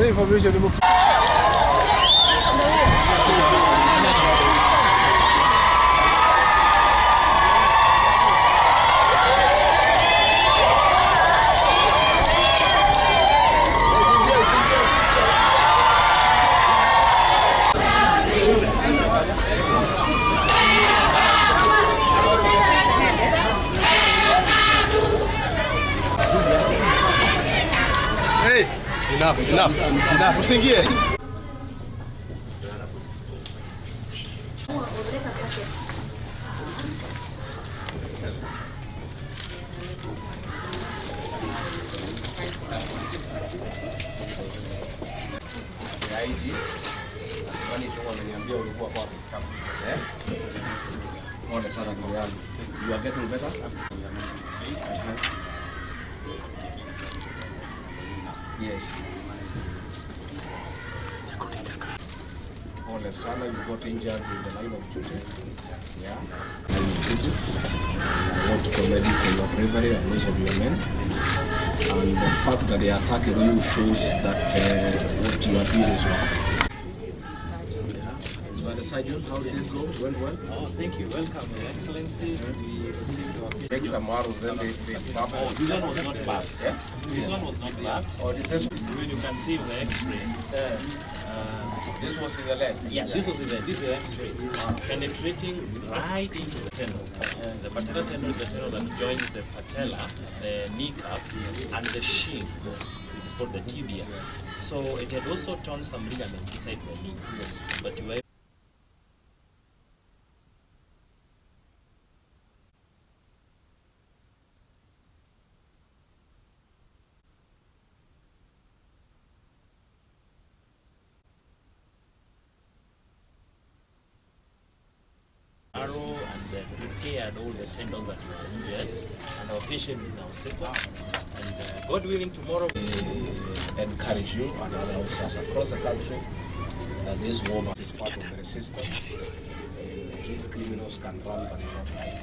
information ni Enough. Usiingie. You are getting better? Yes. Ole sana, you got injured in the line of duty. Yeah. And I want to commend you for your bravery and those of your men. And the fact that they are attacking you shows that what you are doing is wrong. So the sergeant, how did it go? Went well? Oh, thank you. Welcome, Your Excellency. We received our... Make some arrows and they oh, this one was not bad. Yeah? This one was not bad. Oh, this when you can see the X-ray. This was in the leg? Yeah, this was in the this is the X-ray. Penetrating right into the tendon. The patella tendon is the tendon that joins the patella, the kneecap, and the shin, which is called the tibia. So it had also torn some ligaments inside the knee. But you were and repaired all the tendons that were injured, and our patient is now stable. And God willing, tomorrow we encourage you and other officers across the country that this war is part of the resistance. These criminals can run, but they don't hide.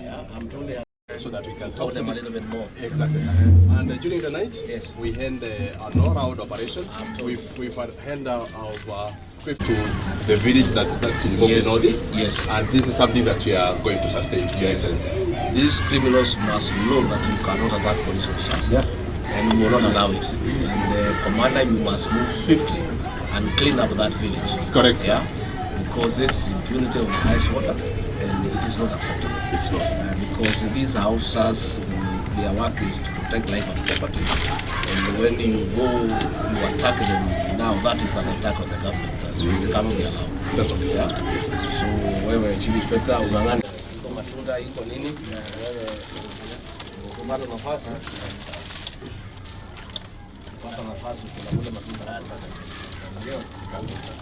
Yeah, I'm told they so that we can hold them a little bit more. Exactly. And during the night, yes, we hand an all-round operation. We've hand out to the village that's involved in all this. Yes. And this is something that we are going to sustain. Yes. These criminals must know that you cannot attack police officers. Yeah. And we will not allow it. And commander, you must move swiftly and clean up that village. Correct. Yeah. Because this is impunity on the highest order, and it is not acceptable. It's not. Because these officers, their work is to protect life and property. And when you go, you attack them, now that is an attack on the government. So it cannot be allowed. That's okay. Yeah? So wewe chief inspector ungangana iko matunda iko nini na wewe ukipata nafasi kuna matunda ndio kabisa.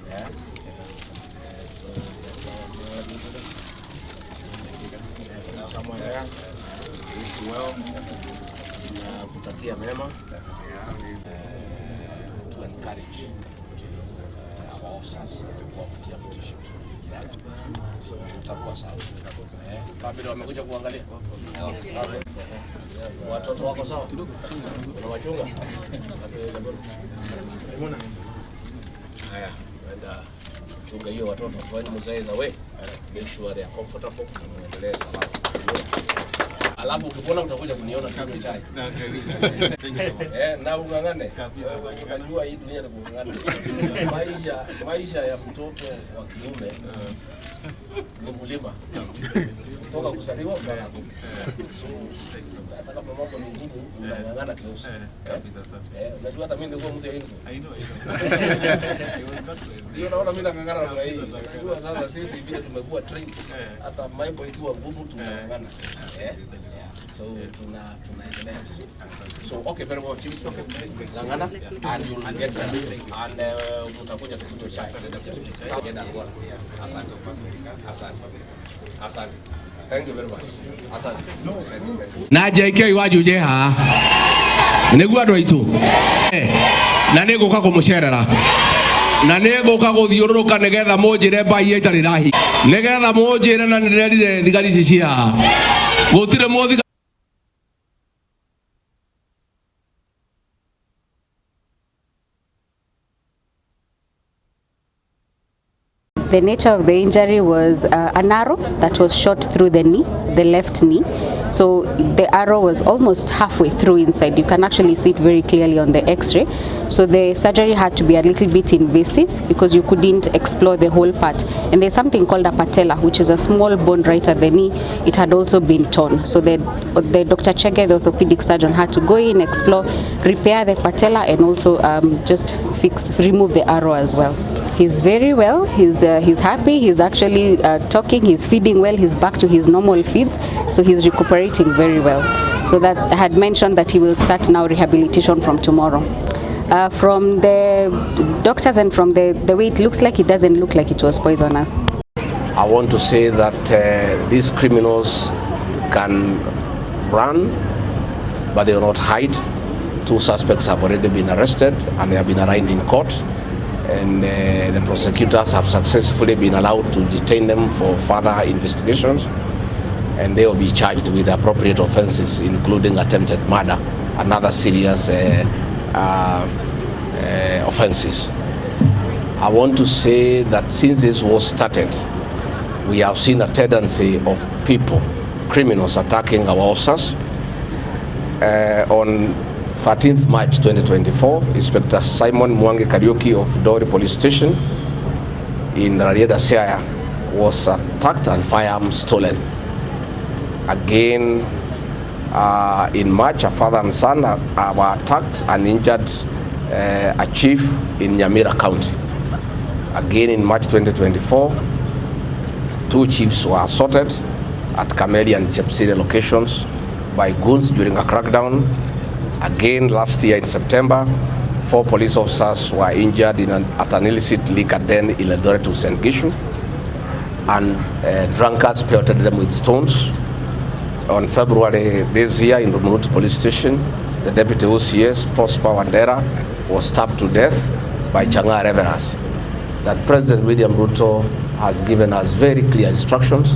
Yeah. So someone there is well na kutakia mema to encourage our officers kuwapatia motisha. So tutakuwa sawa. Kabla wamekuja kuangalia. Watoto wako sawa? Unawachunga? Haya, wenda chunga hiyo watoto kwani mzazi way. Make sure they are comfortable na muendelee salama. Alafu ukiona utakuja kuniona tu chai. Na ungangane. Unajua hii dunia ni kungangana. Maisha ya mtoto wa kiume ni mlima. Kutoka kuzaliwa mpaka kufa. So hata kama mambo ni ngumu unangangana kiusi. Kabisa sana. Unajua hata mimi nilikuwa mtu ya hivyo. I know. Ndio naona mimi nangangana na hii. Unajua sasa sisi vile tumekuwa trained. Hata mambo ikiwa ngumu tunangangana. So tunaendelea vizuri. So okay, very well, chief. Ngangana and you will get there. And utakuja kukunywa chai. Sawa, nenda kwa. Asante. Asante. Thank you very much. Asante. Na JK wajuje ha. Niguo andu aitu. Na niguka kumucerera. Na niguka guthiururuka nigetha munjire mbai itari rahi. Nigetha munjire na ndirerire thigari ici cia. Gutire muthi The nature of the injury was an arrow that was shot through the knee, the left knee. So the arrow was almost halfway through inside. You can actually see it very clearly on the x-ray. So the surgery had to be a little bit invasive because you couldn't explore the whole part. And there's something called a patella, which is a small bone right at the knee. It had also been torn. So the Dr. Changaa, the orthopedic surgeon, had to go in, explore, repair the patella, and also just remove the arrow as well. He's very well, he's happy, he's actually talking, he's feeding well, he's back to his normal feeds, so he's recuperating very well. So that I had mentioned that he will start now rehabilitation from tomorrow. From the doctors and from the way it looks like, it doesn't look like it was poisonous. I want to say that these criminals can run, but they will not hide. 2 suspects have already been arrested and they have been arraigned in court. And the prosecutors have successfully been allowed to detain them for further investigations, and they will be charged with appropriate offenses, including attempted murder and other serious offenses. I want to say that since this war started, we have seen a tendency of people, criminals, attacking our officers. On 13th March 2024, Inspector Simon Mwangi Kariuki of Dori Police Station in Rarieda Siaya was attacked and firearms stolen. Again, in March, a father and son were attacked and injured a chief in Nyamira County. Again, in March 2024, 2 chiefs were assaulted at Kameli and Chepsire locations by goons during a crackdown. Again, last year in September, 4 police officers were injured at an illicit liquor den in Eldoret to St. Gishu, and drunkards pelted them with stones. On February this year in Rumuruti Police Station, the Deputy OCS, Prosper Wandera, was stabbed to death by Changaa revelers. That President William Ruto has given us very clear instructions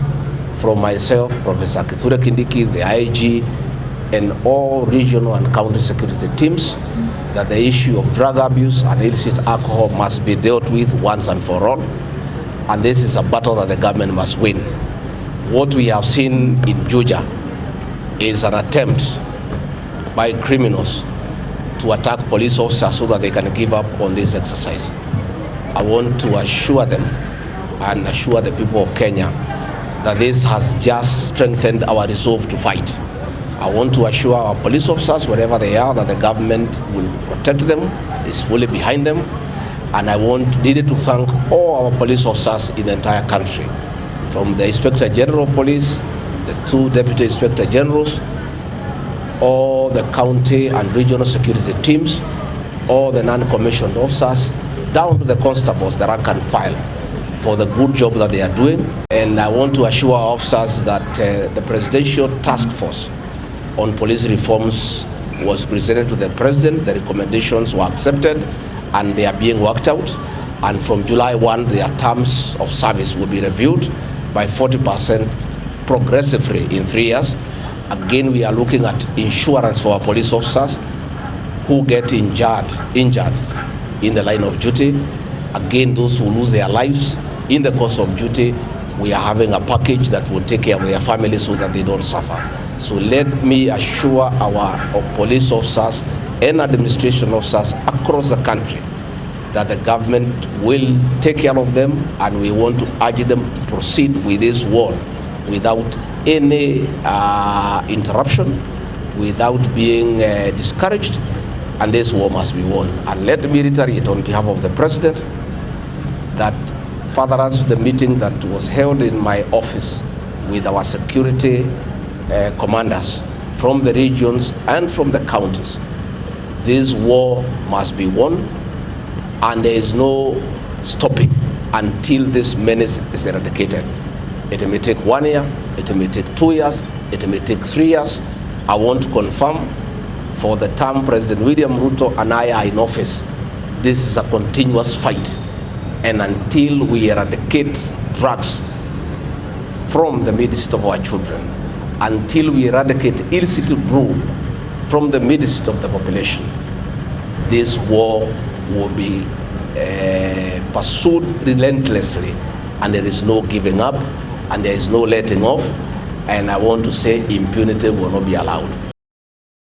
from myself, Professor Kithure Kindiki, the IG, and all regional and county security teams, that the issue of drug abuse and illicit alcohol must be dealt with once and for all. And this is a battle that the government must win. What we have seen in Juja is an attempt by criminals to attack police officers so that they can give up on this exercise. I want to assure them and assure the people of Kenya that this has just strengthened our resolve to fight. I want to assure our police officers, wherever they are, that the government will protect them, is fully behind them. And I needed to thank all our police officers in the entire country, from the Inspector General of Police, the 2 Deputy Inspector Generals, all the county and regional security teams, all the non-commissioned officers, down to the constables, the rank and file, for the good job that they are doing. And I want to assure our officers that the Presidential Task Force on police reforms was presented to the President. The recommendations were accepted and they are being worked out. And from July 1, their terms of service will be reviewed by 40% progressively in 3 years. Again, we are looking at insurance for our police officers who get injured in the line of duty. Again, those who lose their lives in the course of duty, we are having a package that will take care of their families so that they don't suffer. So let me assure our police officers and administration officers across the country that the government will take care of them, and we want to urge them to proceed with this war without any interruption, without being discouraged, and this war must be won. And let me reiterate on behalf of the President that furtherance to the meeting that was held in my office with our security commanders from the regions and from the counties, this war must be won, and there is no stopping until this menace is eradicated. It may take 1 year, it may take 2 years, it may take 3 years. I want to confirm, for the term President William Ruto and I are in office, this is a continuous fight. And until we eradicate drugs from the midst of our children, until we eradicate illicit brew from the midst of the population, this war will be pursued relentlessly and there is no giving up, and there is no letting off, and I want to say impunity will not be allowed.